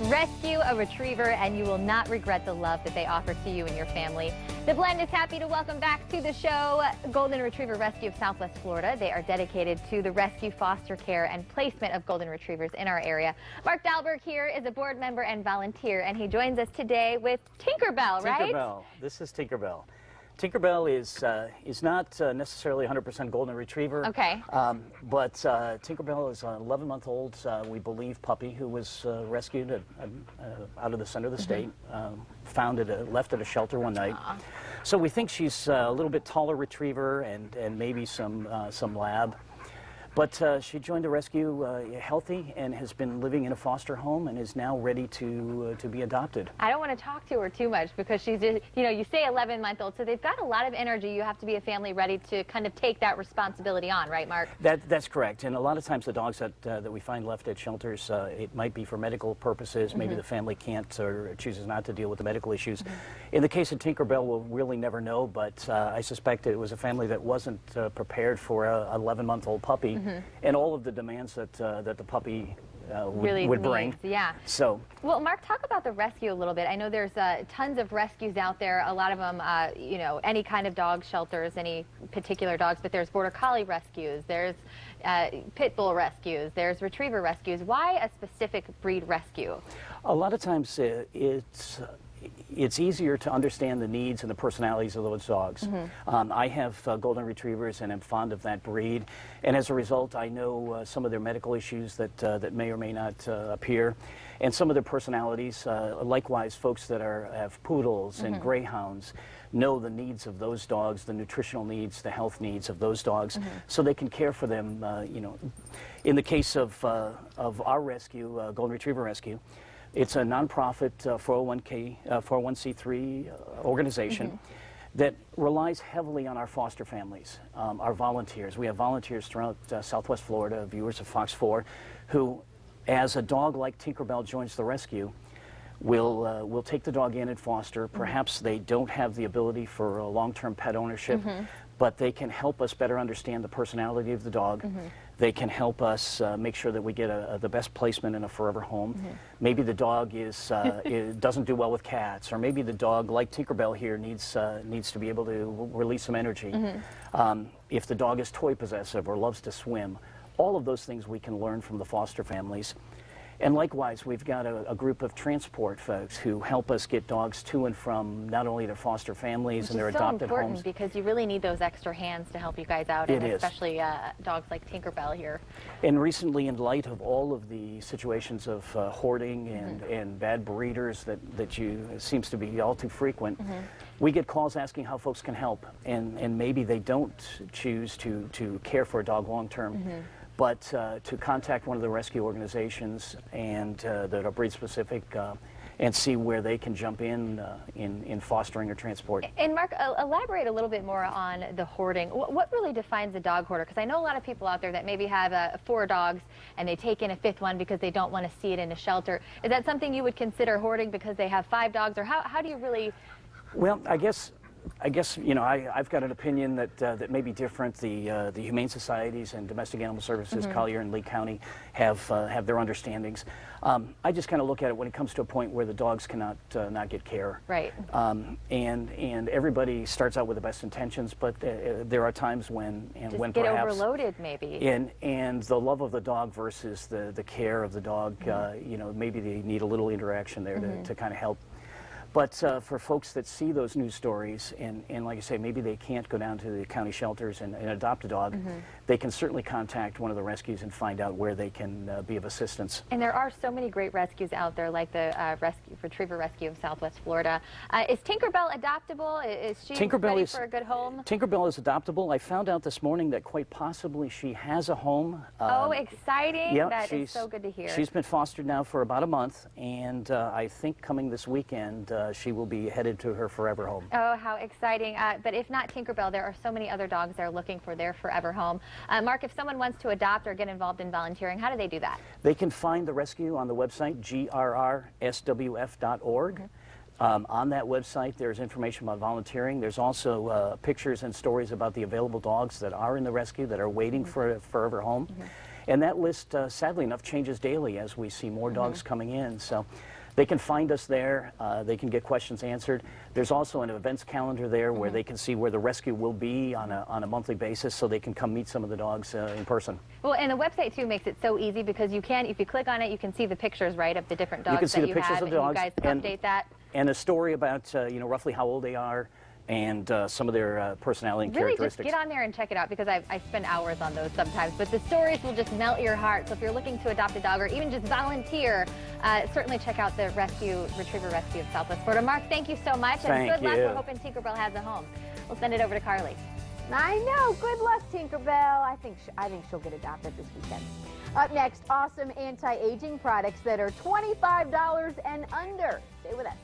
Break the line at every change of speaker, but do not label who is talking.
Rescue a retriever and you will not regret the love that they offer to you and your family. The Blend is happy to welcome back to the show Golden Retriever Rescue of Southwest Florida. They are dedicated to the rescue, foster care, and placement of golden retrievers in our area. Mark Dahlberg here is a board member and volunteer, and he joins us today with Tinkerbell, right?
Tinkerbell. This is Tinkerbell. Tinkerbell is not necessarily 100% golden retriever.
Okay.
But Tinkerbell is an 11-month-old, we believe, puppy who was rescued out of the center of the state, left at a shelter one night. So we think she's a little bit taller retriever and maybe some lab. But she joined the rescue healthy and has been living in a foster home and is now ready to be adopted. I
don't want to talk to her too much because she's, you know, you say 11-month-old, so they've got a lot of energy. You have to be a family ready to kind of take that responsibility on, right, Mark?
That's correct. And a lot of times the dogs that we find left at shelters, it might be for medical purposes. Maybe the family can't or chooses not to deal with the medical issues. In the case of Tinkerbell, we'll really never know, but I suspect it was a family that wasn't prepared for an 11-month-old puppy. And all of the demands that the puppy would bring.
Yeah.
So.
Well, Mark, talk about the rescue a little bit. I know there's tons of rescues out there. A lot of them, you know, any kind of dog shelters, any particular dogs. But there's border collie rescues. There's pit bull rescues. There's retriever rescues. Why a specific breed rescue?
A lot of times it's easier to understand the needs and the personalities of those dogs. I have golden retrievers and am fond of that breed, and as a result I know some of their medical issues that may or may not appear, and some of their personalities. Likewise, folks that have poodles and greyhounds know the needs of those dogs, the nutritional needs, the health needs of those dogs, so they can care for them. You know, in the case of our rescue, Golden Retriever Rescue, it's a nonprofit 401c3 organization that relies heavily on our foster families, our volunteers. We have volunteers throughout Southwest Florida, viewers of Fox 4, who, as a dog like Tinkerbell joins the rescue, will take the dog in and foster. Perhaps they don't have the ability for a long-term pet ownership, but they can help us better understand the personality of the dog. They can help us make sure that we get the best placement in a forever home. Maybe the dog doesn't do well with cats, or maybe the dog, like Tinkerbell here, needs to be able to release some energy. If the dog is toy possessive or loves to swim, all of those things we can learn from the foster families. And likewise, we've got a group of transport folks who help us get dogs to and from not only their foster families and their adopted homes.
Which is so important because you really need those extra hands to help you guys out, and especially dogs like Tinkerbell here.
And recently, in light of all of the situations of hoarding and bad breeders that seems to be all too frequent, we get calls asking how folks can help, and maybe they don't choose to care for a dog long term. But to contact one of the rescue organizations and that are breed specific and see where they can jump in fostering or transport. And
Mark, elaborate a little bit more on the hoarding. What really defines a dog hoarder? Because I know a lot of people out there that maybe have 4 dogs and they take in a 5th one because they don't want to see it in a shelter. Is that something you would consider hoarding because they have 5 dogs, or how do you really?
Well, I guess you know, I've got an opinion that may be different. The Humane Societies and Domestic Animal Services, Collier and Lee County, have their understandings. I just kind of look at it when it comes to a point where the dogs cannot not get care.
Right.
And everybody starts out with the best intentions, but there are times when
get
perhaps
overloaded, maybe.
And the love of the dog versus the care of the dog, you know, maybe they need a little interaction there to kind of help. But for folks that see those news stories, and like I say, maybe they can't go down to the county shelters and adopt a dog, they can certainly contact one of the rescues and find out where they can be of assistance.
And there are so many great rescues out there, like the Retriever Rescue of Southwest Florida. Is Tinkerbell adoptable? Is she ready for a good home?
Tinkerbell is adoptable. I found out this morning that quite possibly she has a home.
Oh, exciting.
Yeah,
that is so good to hear.
She's been fostered now for about a month, and I think coming this weekend, she will be headed to her forever home.
Oh, how exciting. But if not Tinkerbell, there are so many other dogs that are looking for their forever home. Mark, if someone wants to adopt or get involved in volunteering, how do they do that?
They can find the rescue on the website, grrswf.org. On that website, there's information about volunteering. There's also pictures and stories about the available dogs that are in the rescue that are waiting for a forever home. And that list, sadly enough, changes daily as we see more dogs coming in. So they can find us there. They can get questions answered. There's also an events calendar there where they can see where the rescue will be on a monthly basis, so they can come meet some of the dogs in person.
Well, and the website too makes it so easy because you can, if you click on it, you can see the pictures, right, of the different dogs
you can see
that
the
you
pictures
have,
of the dogs,
and you guys update that.
And a story about you know, roughly how old they are and some of their personality and characteristics.
Really, just get on there and check it out, because I spend hours on those sometimes. But the stories will just melt your heart. So if you're looking to adopt a dog or even just volunteer, certainly check out the Retriever Rescue of Southwest Florida. Mark, thank you so much.
Thank
and good luck.
you.
We're hoping Tinkerbell has a home. We'll send it over to Carly.
I know. Good luck, Tinkerbell. I think she'll get adopted this weekend. Up next, awesome anti-aging products that are $25 and under. Stay with us.